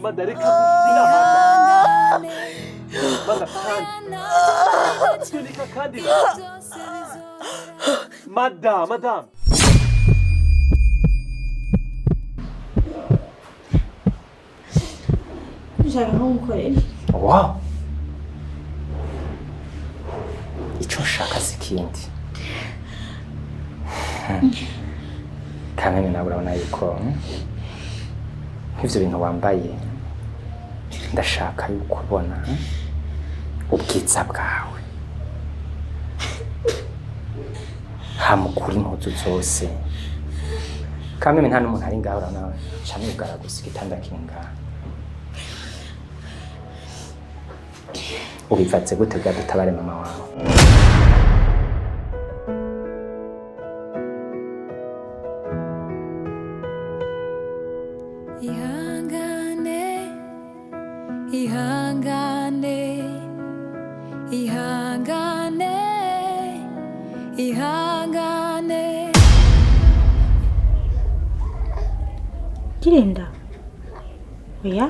Madari kabusina manda. Manda kandi. Sunika kandi. Madam. ushaka nkukorera wow icyo nshaka sikindi kandi nawe urabona yuko nk'ivyo bintu wambaye ndashaka yuko ubona ubwiza bwawe hamukuri impuzu zose kandi nta n'umuntu ari ngaho urabona cyane ugaragaza igitanda kingaha ubivatse gute bwa dutabare mama wawe ihangane Kirinda oya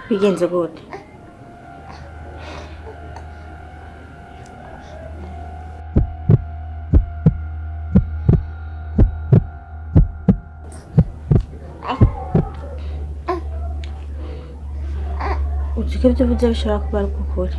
bigenze gute Uziko ibyo bishobora kuba ari ukuri